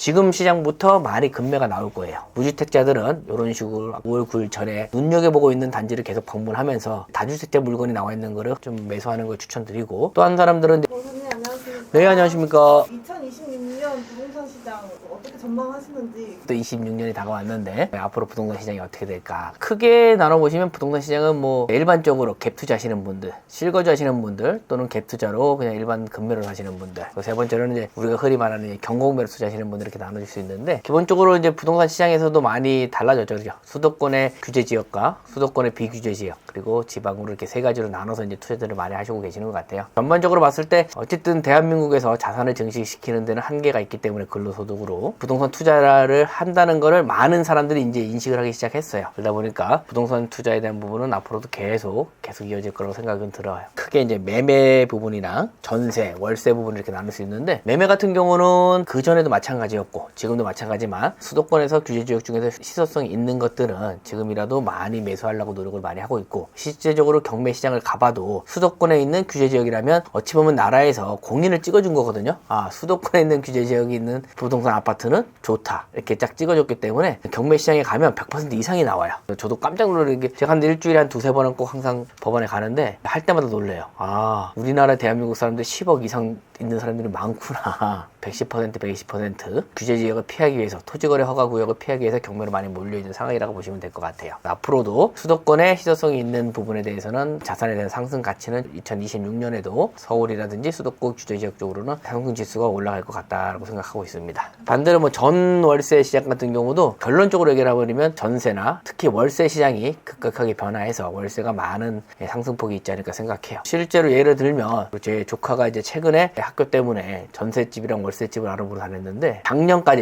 지금 시장부터 많이 급매가 나올 거예요. 무주택자들은 이런 식으로 5월 9일 전에 눈여겨보고 있는 단지를 계속 방문하면서 다주택자 물건이 나와 있는 거를 좀 매수하는 걸 추천드리고, 또 한 사람들은 선생님 안녕하십니까? 네, 안녕하십니까. 2026년 부동산 시장 어떻게 전망하시는지. 또 26년이 다가왔는데 앞으로 부동산 시장이 어떻게 될까? 크게 나눠보시면 부동산 시장은 뭐 일반적으로 갭 투자하시는 분들, 실거주 하시는 분들, 또는 갭 투자로 그냥 일반 급매로 하시는 분들, 세 번째로는 이제 우리가 흔히 말하는 경공매로 투자하시는 분들 이렇게 나눠질 수 있는데, 기본적으로 이제 부동산 시장에서도 많이 달라졌죠. 그죠? 수도권의 규제 지역과 수도권의 비규제 지역, 그리고 지방으로 이렇게 세 가지로 나눠서 이제 투자들을 많이 하시고 계시는 것 같아요. 전반적으로 봤을 때 어쨌든 대한민국에서 자산을 증식시키는 데는 한계가 있기 때문에 근로소득으로 부동산 투자를 한다는 거를 많은 사람들이 이제 인식을 하기 시작했어요. 그러다 보니까 부동산 투자에 대한 부분은 앞으로도 계속 이어질 거라고 생각은 들어요. 크게 이제 매매 부분이랑 전세, 월세 부분을 이렇게 나눌 수 있는데, 매매 같은 경우는 그 전에도 마찬가지였고 지금도 마찬가지지만 수도권에서 규제 지역 중에서 시소성이 있는 것들은 지금이라도 많이 매수하려고 노력을 많이 하고 있고, 실제적으로 경매 시장을 가봐도 수도권에 있는 규제 지역이라면 어찌 보면 나라에서 공인을 찍어준 거거든요. 아, 수도권에 있는 규제 지역이 있는 부동산 아파트는 좋다 이렇게 쫙 찍어줬기 때문에 경매 시장에 가면 100% 이상이 나와요. 저도 깜짝 놀라는 게, 제가 한 일주일에 한 두세 번은 꼭 항상 법원에 가는데 할 때마다 놀래요. 아, 우리나라 대한민국 사람들 10억 이상 있는 사람들이 많구나. 110%, 120% 규제 지역을 피하기 위해서, 토지거래 허가 구역을 피하기 위해서 경매로 많이 몰려있는 상황이라고 보시면 될 것 같아요. 앞으로도 수도권에 희소성이 있는 부분에 대해서는 자산에 대한 상승 가치는 2026년에도 서울이라든지 수도권 규제 지역 쪽으로는 상승 지수가 올라갈 것 같다고 생각하고 있습니다. 반대로 뭐 전월세 시장 같은 경우도 결론적으로 얘기를 해버리면 전세나 특히 월세 시장이 급격하게 변화해서 월세가 많은 상승폭이 있지 않을까 생각해요. 실제로 예를 들면 제 조카가 이제 최근에 학교 때문에 전셋집이랑 월세집을 알아보러 다녔는데,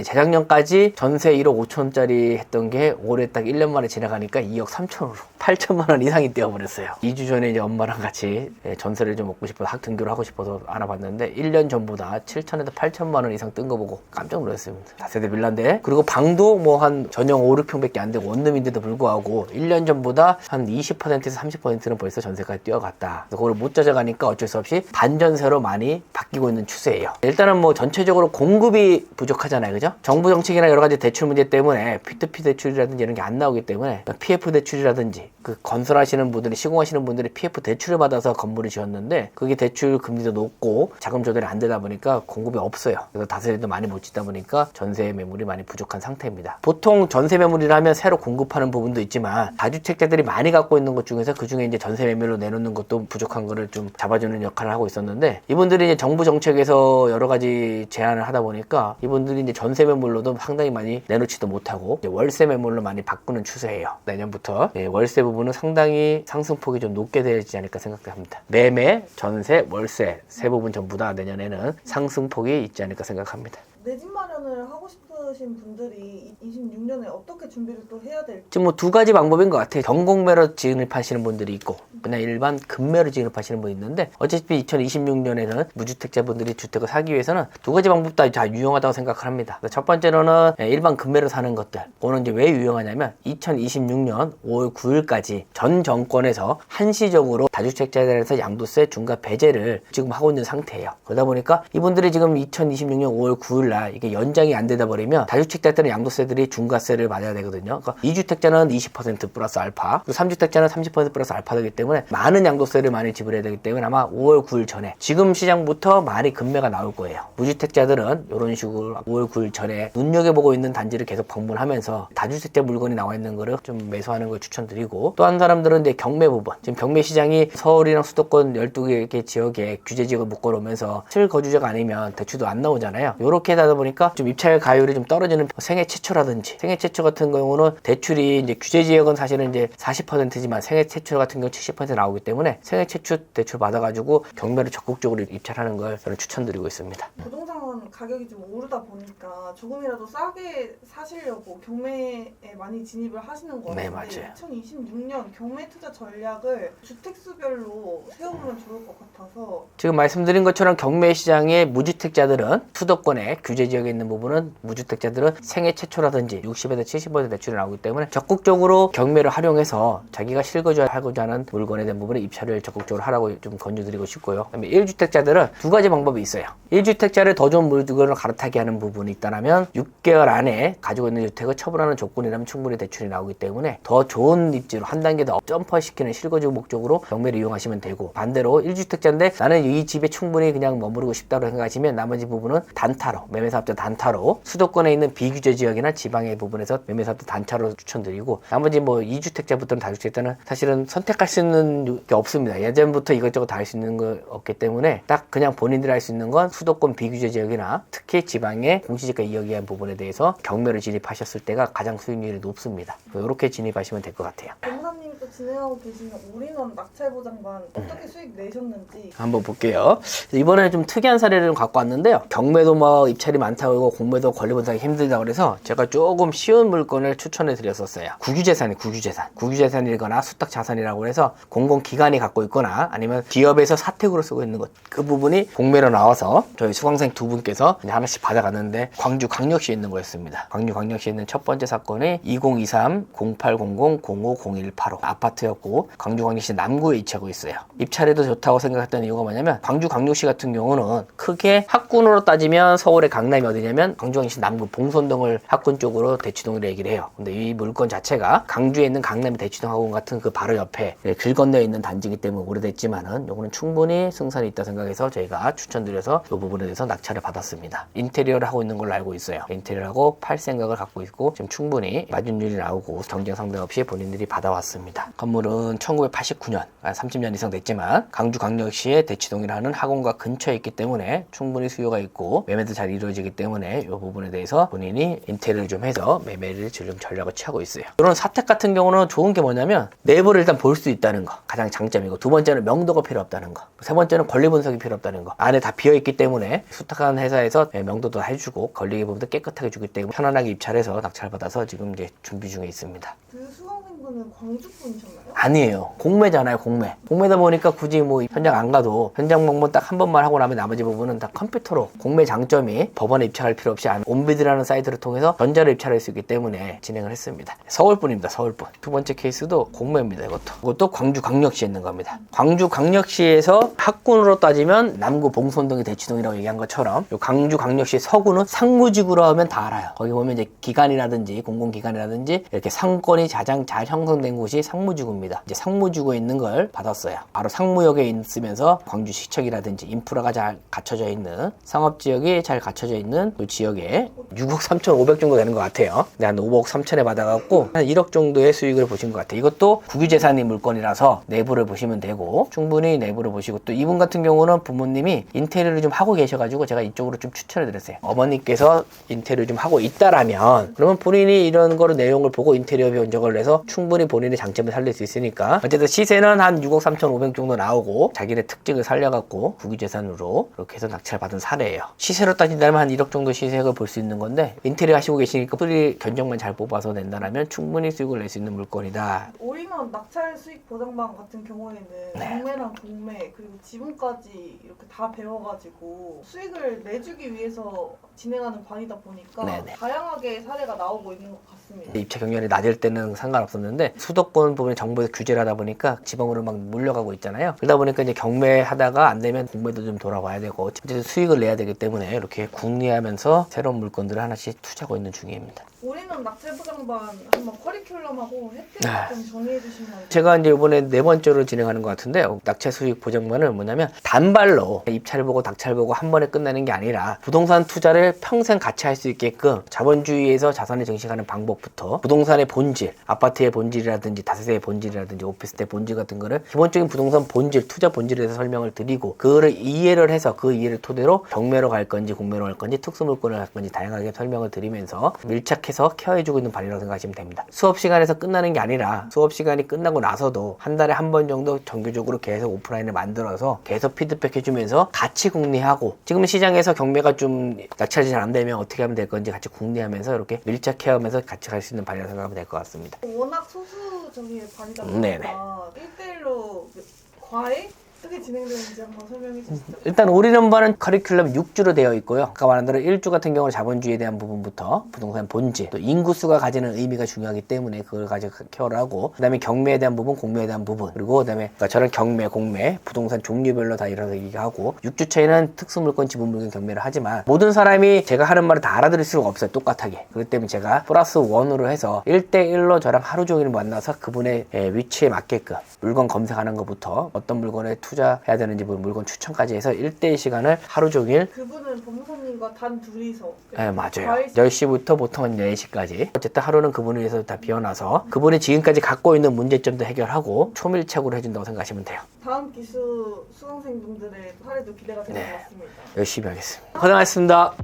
재작년까지 전세 1억 5천짜리 했던 게 올해 딱 1년 만에 지나가니까 2억 3천으로 8천만 원 이상이 뛰어버렸어요. 2주 전에 이제 엄마랑 같이 전세를 좀 먹고 싶어서 등교를 하고 싶어서 알아봤는데 1년 전보다 7천에서 8천만 원 이상 뜬 거 보고 깜짝 놀랐습니다. 4세대 빌라인데, 그리고 방도 뭐 한 전용 5, 6평밖에 안 되고 원룸인데도 불구하고 1년 전보다 한 20%에서 30%는 벌써 전세까지 뛰어갔다. 그래서 그걸 못 찾아가니까 어쩔 수 없이 반전세로 많이 바뀌고 있는 추세예요. 일단은 뭐 전체적으로 공급이 부족하잖아요. 그죠? 정부 정책이나 여러 가지 대출 문제 때문에 P2P 대출이라든지 이런 게 안 나오기 때문에 PF 대출이라든지, 그 건설하시는 분들이, 시공하시는 분들이 PF 대출을 받아서 건물을 지었는데 그게 대출 금리도 높고 자금 조달이 안 되다 보니까 공급이 없어요. 그래서 다세대도 많이 못 짓다 보니까 전세 매물이 많이 부족한 상태입니다. 보통 전세 매물이라 하면 새로 공급하는 부분도 있지만 다주택자들이 많이 갖고 있는 것 중에서 그 중에 이제 전세 매물로 내놓는 것도 부족한 거를 좀 잡아주는 역할을 하고 있었는데, 이분들이 이제 정부 정책에서 여러 가지 제안을 하다 보니까 이분들이 이제 전세 매물로도 상당히 많이 내놓지도 못하고 이제 월세 매물로 많이 바꾸는 추세예요. 내년부터 월세 부분은 상당히 상승폭이 좀 높게 되지 않을까 생각합니다. 매매, 전세, 월세 세 부분 전부 다 내년에는 상승폭이 있지 않을까 생각합니다. 내 집 마련을 하고 싶으신 분들이 26년에 어떻게 준비를 또 해야 될지. 지금 뭐 두 가지 방법인 것 같아요. 경공매로 진입하시는 분들이 있고 그냥 일반 급매로 진입하시는 분이 있는데, 어차피 2026년에는 무주택자분들이 주택을 사기 위해서는 두 가지 방법 다 유용하다고 생각을 합니다. 첫 번째로는 일반 급매로 사는 것들. 그거는 이제 왜 유용하냐면 2026년 5월 9일까지 전 정권에서 한시적으로 다주택자들에서 양도세 중과 배제를 지금 하고 있는 상태예요. 그러다 보니까 이분들이 지금 2026년 5월 9일날 이게 연장이 안 되다 버리면 다주택자들은 양도세들이 중과세를 받아야 되거든요. 그러니까 2주택자는 20% 플러스 알파, 3주택자는 30% 플러스 알파 되기 때문에 많은 양도세를 많이 지불해야 되기 때문에 아마 5월 9일 전에, 지금 시장부터 많이 급매가 나올 거예요. 무주택자들은 이런 식으로 5월 9일 전에 눈여겨보고 있는 단지를 계속 방문하면서 다주택자 물건이 나와 있는 거를 좀 매수하는 걸 추천드리고, 또 한 사람들은 이제 경매 부분, 지금 경매 시장이 서울이랑 수도권 12개 지역에 규제 지역을 묶어놓으면서 실거주자가 아니면 대출도 안 나오잖아요. 이렇게 하다 보니까 좀 입찰 가율이 좀 떨어지는, 생애 최초라든지, 생애 최초 같은 경우는 대출이 이제 규제 지역은 사실은 이제 40%지만 생애 최초 같은 경우 70% 나오기 때문에 생애 최초 대출 받아가지고 경매를 적극적으로 입찰하는 걸 저는 추천드리고 있습니다. 부동산 가격이 좀 오르다 보니까 조금이라도 싸게 사시려고 경매에 많이 진입을 하시는 거예요. 네, 맞아요. 2026년 경매 투자 전략을 주택수별로 세우면 좋을 것 같아서. 지금 말씀드린 것처럼 경매 시장의 무주택자들은 수도권의 규제 지역에 있는 부분은 무주택자들은 생애 최초라든지 60에서 70% 대출이 나오기 때문에 적극적으로 경매를 활용해서 자기가 실거주하고자 하는 물건에 대한 부분에 입찰을 적극적으로 하라고 좀 권유드리고 싶고요. 그다음에 1주택자들은 두 가지 방법이 있어요. 1주택자를 더 좋은 물건을 갈아타게 하는 부분이 있다면 6개월 안에 가지고 있는 주택을 처분하는 조건이라면 충분히 대출이 나오기 때문에 더 좋은 입지로 한 단계 더 점퍼시키는 실거주 목적으로 경매를 이용하시면 되고, 반대로 1주택자인데 나는 이 집에 충분히 그냥 머무르고 싶다고 생각하시면 나머지 부분은 단타로, 매매사업자 단타로 수도권에 있는 비규제 지역이나 지방의 부분에서 매매사업자 단타로 추천드리고, 나머지 뭐 2주택자부터는 다주택자는 사실은 선택할 수 있는 게 없습니다. 예전부터 이것저것 다 할 수 있는 거 없기 때문에 딱 그냥 본인들이 할 수 있는 건 수도권 비규제 지역이나 특히 지방의 공시지가 2억에 대한 부분에 대해서 경매를 진입하셨을 때가 가장 수익률이 높습니다. 이렇게 진입하시면 될 것 같아요. 변호사님 또 진행하고 계시는 올인원 낙찰 보장반 어떻게 수익 내셨는지 한번 볼게요. 이번에 좀 특이한 사례를 좀 갖고 왔는데요. 경매도 뭐 입찰이 많다고 하고 공매도 권리분석이 힘들다고 그래서 제가 조금 쉬운 물건을 추천해 드렸었어요. 국유재산이 국유재산이거나 수탁자산이라고 해서 공공기관이 갖고 있거나 아니면 기업에서 사택으로 쓰고 있는 것, 그 부분이 공매로 나와서 저희 수강생 두 분께서 하나씩 받아갔는데 광주광역시에 있는 거였습니다. 광주광역시에 있는 첫 번째 사건이 2023-0800-050185 아파트였고 광주광역시 남구에 위치하고 있어요. 입찰에도 좋다고 생각했던 이유가 뭐냐면, 광주광역시 같은 경우는 크게 학군으로 따지면 서울의 강남이 어디냐면 광주광역시 남구 봉선동을 학군 쪽으로 대치동으로 얘기를 해요. 근데 이 물건 자체가 강주에 있는 강남의 대치동 학원 같은 그 바로 옆에 길 건너에 있는 단지이기 때문에 오래됐지만은 요거는 충분히 승산이 있다 생각해서 저희가 추천드려서 이 부분에 대해서 낙찰을 받았습니다. 인테리어를 하고 있는 걸로 알고 있어요. 인테리어를 하고 팔 생각을 갖고 있고 지금 충분히 마진율이 나오고 경쟁 상대 없이 본인들이 받아왔습니다. 건물은 1989년, 30년 이상 됐지만 광주광역시의 대치동이라는 학원과 근처에 있기 때문에 충분히 수요가 있고 매매도 잘 이루어지기 때문에 이 부분에 대해서 본인이 인테리어를 좀 해서 매매를 지금 전략을 취하고 있어요. 이런 사택 같은 경우는 좋은 게 뭐냐면 내부를 일단 볼 수 있다는 거, 가장 장점이고, 두 번째는 명도가 필요 없다는 거, 세 번째는 권리 분석이 필요 없다는 거. 안에 다 비어 있기 때문에 수탁한 회사에서 명도도 해주고 권리 부분도 깨끗하게 주기 때문에 편안하게 입찰해서 낙찰받아서 지금 이제 준비 중에 있습니다. 그 수강생분은 광주 분이셨나요? 아니에요. 공매잖아요, 공매. 공매다 보니까 굳이 뭐 현장 안 가도 현장 방문 딱 한 번만 하고 나면 나머지 부분은 다 컴퓨터로, 공매 장점이 법원에 입찰할 필요 없이 온비드라는 사이트를 통해서 전자로 입찰할 수 있기 때문에 진행을 했습니다. 서울분입니다, 서울분. 두 번째 케이스도 공매입니다, 이것도 광주광역시에 있는 겁니다. 광주광역시에서 학군으로 따지면 남구 봉선동이 대치동이라고 얘기한 것처럼 요 광주광역시 서구는 상무지구로 하면 다 알아요. 거기 보면 이제 기관이라든지 공공기관이라든지 이렇게 상권이 가장 잘 형성된 곳이 상무지구입니다. 이제 상무지구에 있는 걸 받았어요. 바로 상무역에 있으면서 광주시청이라든지 인프라가 잘 갖춰져 있는, 상업지역이 잘 갖춰져 있는 그 지역에 6억 3,500 정도 되는 것 같아요. 근데 한 5억 3천에 받아갖고 한 1억 정도의 수익을 보신 것 같아요. 이것도 국유재산이 물건이라서 내부를 보시면 되고, 충분히 내부를 보시고, 또 이분 같은 경우는 부모님이 인테리어를 좀 하고 계셔가지고 제가 이쪽으로 좀 추천해 드렸어요. 어머니께서 인테리어 좀 하고 있다라면 그러면 본인이 이런 거를 내용을 보고 인테리어 변적을 내서 충분히 본인의 장점을 살릴 수 있으니까, 어쨌든 시세는 한 6억 3,500 정도 나오고 자기네 특징을 살려갖고 국유재산으로 그렇게 해서 낙찰받은 사례예요. 시세로 따진다면 한 1억 정도 시세를 볼 수 있는 건데, 인테리어 하시고 계시니까 뿌리 견적만 잘 뽑아서 낸다라면 충분히 수익을 낼 수 있는 물건이다. 올인원 낙찰 수익 보장반 같은 경우에는 경매랑 공매 그리고 지분까지 이렇게 다 배워가지고 수익을 내주기 위해서 진행하는 반이다 보니까 네네. 다양하게 사례가 나오고 있는 것 같습니다. 입찰 경렬이 낮을 때는 상관없었는데 수도권 부분에 정부에서 규제를 하다 보니까 지방으로 막 물려가고 있잖아요. 그러다 보니까 이제 경매하다가 안 되면 공매도 좀 돌아와야 되고 어쨌든 수익을 내야 되기 때문에 이렇게 궁리하면서 새로운 물건들을 하나씩 투자하고 있는 중입니다. 올인원 낙찰 보장반 한번 커리큘럼하고 혜택 좀 정리해 주시면. 제가 이제 이번에 4번째로 진행하는 것 같은데, 낙찰 수익 보장반은 뭐냐면 단발로 입찰 보고 낙찰 보고 한 번에 끝나는 게 아니라 부동산 투자를 평생 같이 할 수 있게끔 자본주의에서 자산을 증식하는 방법부터 부동산의 본질, 아파트의 본질이라든지 다세대의 본질이라든지 오피스텔 본질 같은 거를 기본적인 부동산 본질, 투자 본질에 대해서 설명을 드리고, 그거를 이해를 해서 그 이해를 토대로 경매로 갈 건지 공매로 갈 건지 특수물건을 갈 건지 다양하게 설명을 드리면서 밀착해서 케어해주고 있는 반이라고 생각하시면 됩니다. 수업 시간에서 끝나는 게 아니라 수업 시간이 끝나고 나서도 한 달에 한 번 정도 정규적으로 계속 오프라인을 만들어서 계속 피드백 해주면서 같이 궁리하고, 지금 시장에서 경매가 좀 낙찰이 잘 안 되면 어떻게 하면 될 건지 같이 궁리하면서 이렇게 밀착 케어하면서 같이 갈 수 있는 반이라고 생각하면 될 것 같습니다. 워낙 소수적인 반이다 네네. 보니까 1대1로 과외? 어떻게 진행되는지 한번 설명해 주시죠. 일단 우리는 바는 커리큘럼 6주로 되어 있고요. 아까 말한 대로 1주 같은 경우는 자본주의에 대한 부분부터 부동산 본질, 또 인구수가 가지는 의미가 중요하기 때문에 그걸 가지고 케어를 하고, 그 다음에 경매에 대한 부분, 공매에 대한 부분, 그리고 그 다음에 저는 경매, 공매, 부동산 종류별로 다 이런 얘기하고, 6주 차이는 특수물건, 지분물건 경매를 하지만 모든 사람이 제가 하는 말을 다 알아들을 수가 없어요. 똑같하게. 그렇기 때문에 제가 플러스 1으로 해서 1대1로 저랑 하루 종일 만나서 그분의 위치에 맞게끔 물건 검색하는 것부터 어떤 물건에 투자해야 되는지 물건 추천까지 해서 1대1 시간을 하루 종일. 그분은 법무사님과 단 둘이서. 네, 맞아요. 과일 10시부터 보통은 4시까지. 어쨌든 하루는 그분을 위해서 다 비워놔서 그분이 지금까지 갖고 있는 문제점도 해결하고 초밀착으로 해준다고 생각하시면 돼요. 다음 기수 수강생분들의 사례도 기대가 되는 네. 것 같습니다. 열심히 하겠습니다. 고생하셨습니다.